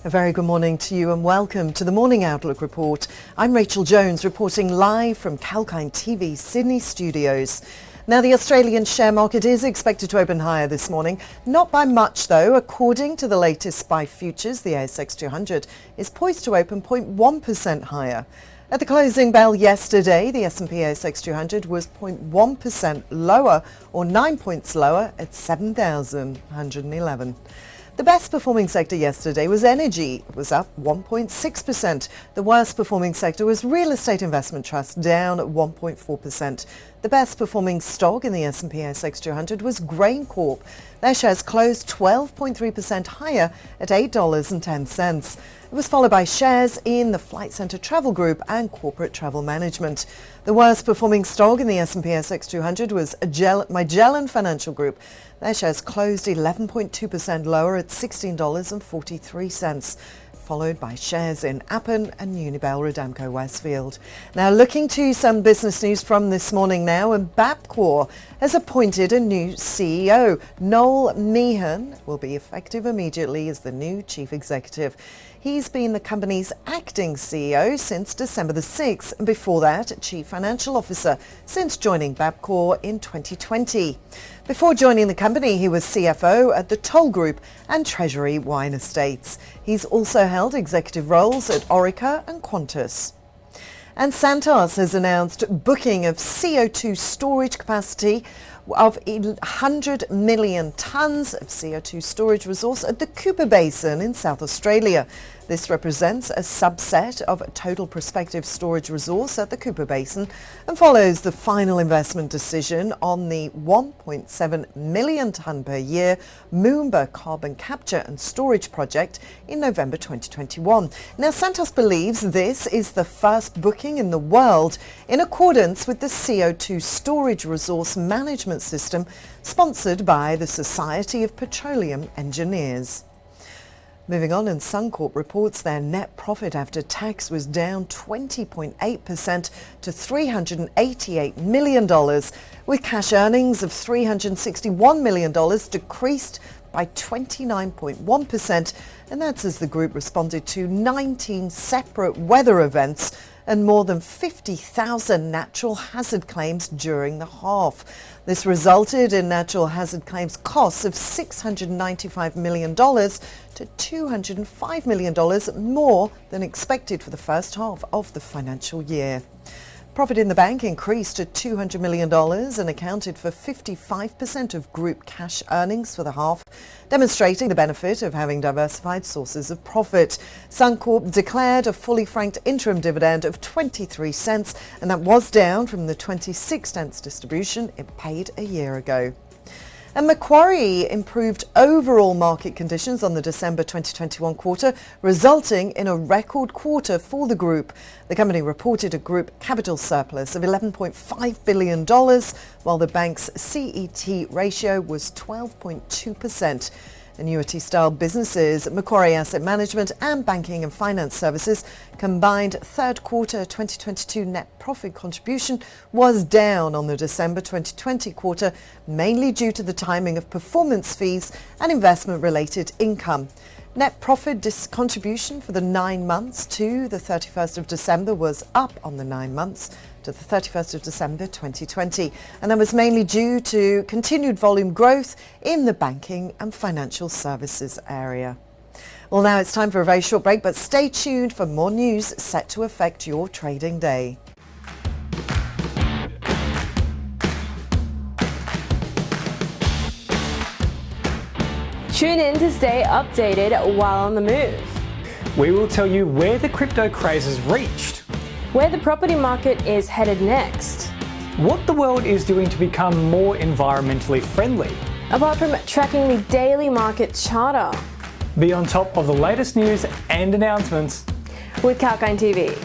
A very good morning to you and welcome to the Morning Outlook Report. I'm Rachel Jones reporting live from Kalkine TV Sydney studios. Now, the Australian share market is expected to open higher this morning. Not by much though. According to the latest SPI futures, the ASX 200 is poised to open 0.1% higher. At the closing bell yesterday, the S&P ASX 200 was 0.1% lower, or 9 points lower at 7,111. The best performing sector yesterday was energy. It was up 1.6%. The worst performing sector was real estate investment trust, down 1.4%. The best performing stock in the S&P ASX 200 was GrainCorp. Their shares closed 12.3% higher at $8.10. It was followed by shares in the Flight Centre Travel Group and Corporate Travel Management. The worst performing stock in the S&P ASX 200 was Magellan Financial Group. Their shares closed 11.2% lower at $16.43, followed by shares in Appen and Unibel Rodamco Westfield. Now, looking to some business news from this morning now, and Macquarie has appointed a new CEO. Noel Meehan will be effective immediately as the new chief executive. He's been the company's acting CEO since December the 6th, and before that, Chief Financial Officer since joining Bapcor in 2020. Before joining the company, he was CFO at the Toll Group and Treasury Wine Estates. He's also held executive roles at Orica and Qantas. And Santos has announced booking of CO2 storage capacity of 100 million tonnes of CO2 storage resource at the Cooper Basin in South Australia. This represents a subset of total prospective storage resource at the Cooper Basin and follows the final investment decision on the 1.7 million tonne per year Moomba carbon capture and storage project in November 2021. Now, Santos believes this is the first booking in the world in accordance with the CO2 storage resource management system sponsored by the Society of Petroleum Engineers. Moving on, and Suncorp reports their net profit after tax was down 20.8% to $388 million, with cash earnings of $361 million decreased by 29.1%, and that's as the group responded to 19 separate weather events and more than 50,000 natural hazard claims during the half. This resulted in natural hazard claims costs of $695 million to $205 million more than expected for the first half of the financial year. Profit in the bank increased to $200 million and accounted for 55% of group cash earnings for the half, demonstrating the benefit of having diversified sources of profit. Suncorp declared a fully franked interim dividend of 23 cents, and that was down from the 26 cents distribution it paid a year ago. And Macquarie improved overall market conditions on the December 2021 quarter, resulting in a record quarter for the group. The company reported a group capital surplus of $11.5 billion, while the bank's CET ratio was 12.2%. Annuity-style businesses, Macquarie Asset Management and Banking and Finance Services combined third quarter 2022 net profit contribution was down on the December 2020 quarter, mainly due to the timing of performance fees and investment-related income. Net profit contribution for the 9 months to the 31st of December was up on the 9 months to the 31st of December 2020, and that was mainly due to continued volume growth in the banking and financial services area. Well, now it's time for a very short break, but stay tuned for more news set to affect your trading day. Tune in to stay updated while on the move. We will tell you where the crypto craze has reached, where the property market is headed next, what the world is doing to become more environmentally friendly, apart from tracking the daily market charter. Be on top of the latest news and announcements with Kalkine TV.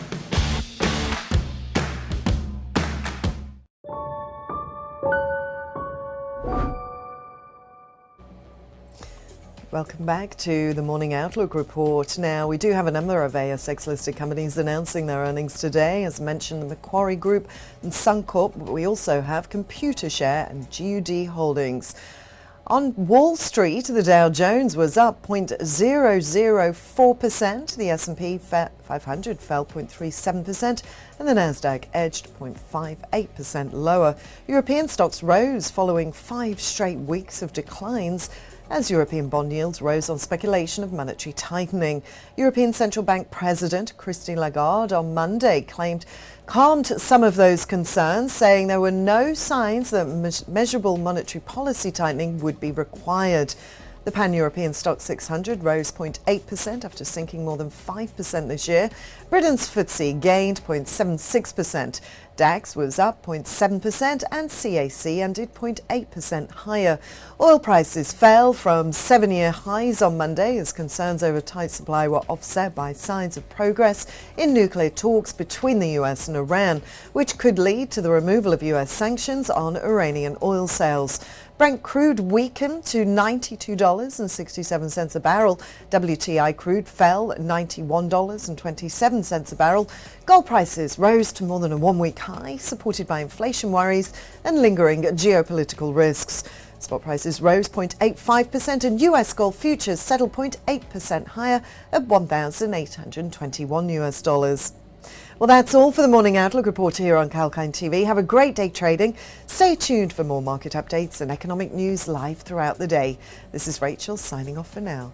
Welcome back to the Morning Outlook Report. Now, we do have a number of ASX listed companies announcing their earnings today. As mentioned, the Macquarie Group and Suncorp, but we also have Computershare and GUD Holdings. On Wall Street, the Dow Jones was up 0.004%, the S&P 500 fell 0.37%, and the Nasdaq edged 0.58% lower. European stocks rose following 5 straight weeks of declines as European bond yields rose on speculation of monetary tightening. European Central Bank President Christine Lagarde on Monday calmed some of those concerns, saying there were no signs that measurable monetary policy tightening would be required. The Pan-European Stock 600 rose 0.8% after sinking more than 5% this year. Britain's FTSE gained 0.76%. DAX was up 0.7% and CAC ended 0.8% higher. Oil prices fell from 7-year highs on Monday as concerns over tight supply were offset by signs of progress in nuclear talks between the US and Iran, which could lead to the removal of US sanctions on Iranian oil sales. Brent crude weakened to $92.67 a barrel. WTI crude fell $91.27 a barrel. Gold prices rose to more than a one-week high, supported by inflation worries and lingering geopolitical risks. Spot prices rose 0.85% and US gold futures settled 0.8% higher at $1,821 US. Well, that's all for the Morning Outlook report here on Kalkine TV. Have a great day trading. Stay tuned for more market updates and economic news live throughout the day. This is Rachel signing off for now.